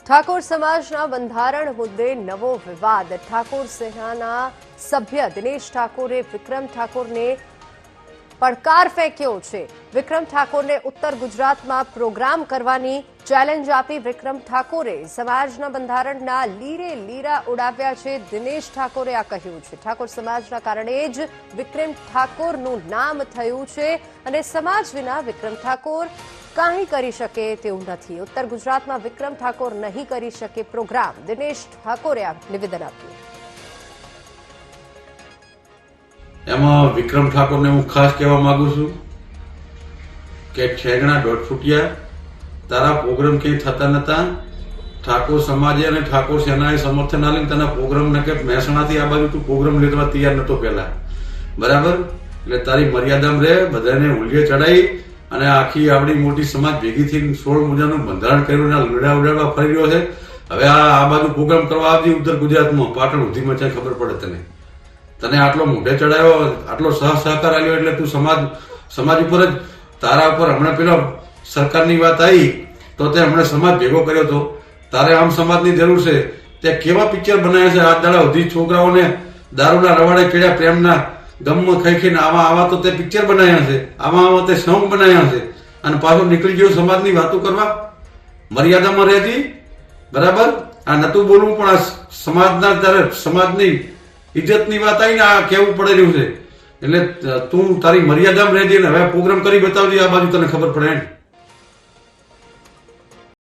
ઠાકોર સમાજના બંધારણ મુદ્દે નવો વિવાદ। ઠાકોર સેનાના સભ્ય દિનેશ ઠાકોરે વિક્રમ ઠાકોરને પડકાર ફેંક્યો છે। વિક્રમ ઠાકોરને ઉત્તર ગુજરાતમાં પ્રોગ્રામ કરવાની ચેલેન્જ આપી વિક્રમ ઠાકોરે સમાજના બંધારણના લીરે લીરા ઉડાવ્યા છે। દિનેશ ઠાકોરે આ કહ્યું છે। ઠાકોર સમાજના કારણે જ વિક્રમ ઠાકોરનું નામ થયું છે અને સમાજ વિના વિક્રમ ઠાકોર કાંઈ કરી શકે તેવું નથી। ઉત્તર ગુજરાતમાં વિક્રમ ઠાકોર નહીં કરી શકે પ્રોગ્રામ। દિનેશ ઠાકોરે આ નિવેદન આપ્યું। એમાં વિક્રમ ઠાકોરને હું ખાસ કહેવા માંગુ છું કે ઠેગણા દોઢ ફૂટિયા તારા પ્રોગ્રામ ક્યાંય થતા નતા। ઠાકોર સમાજે અને ઠાકોર સેનાએ સમર્થન આલીને તને પ્રોગ્રામ ને કે મહેસાણાથી આ બાજુ તું પ્રોગ્રામ લેવા તૈયાર નતો પહેલા, બરાબર? એટલે તારી મર્યાદામાં રહે, બધાને ઉલિયે ચડાવી અને આખી આવડી મોટી સમાજ ભેગી થઈને 16 મુજાનું બંધારણ કર્યું ને લડા ઉડાડવા ફરી રહ્યો છે। હવે આ બાજુ પ્રોગ્રામ કરવા આવજે ઉત્તર ગુજરાતમાં, પાટણ સુધીમાં છે, ખબર પડે તને આટલો મોઢે ચડાયો, આટલો સહકાર આલ્યો એટલે તું સમાજ ઉપર જ તારા ઉપર હમણાં પેલો સરકારની વાત આવી તો તે હમણાં સમાજ ભેગો કર્યો હતો। તારે આમ સમાજની જરૂર છે। તે કેવા પિક્ચર બનાવ્યા છે આ દાડા સુધી, છોકરાઓને દારૂના રવાડે ચડ્યા, પ્રેમના ગમમાં ખાઈ ખાઈને આવા તો તે પિક્ચર બનાવ્યા છે, આવા તે સોંગ બનાવ્યા છે અને પાછો નીકળી ગયો સમાજની વાતો કરવા। મર્યાદામાં રહેતી, બરાબર? આ નતું બોલવું પણ આ સમાજના તારે સમાજની ઇજ્જતની વાત આવીને આ કેવું પડે રહ્યું છે। એટલે તું તારી મર્યાદામાં રહેજે ને હવે પ્રોગ્રામ કરી બતાવજે, આ બાજુ તને ખબર પડે।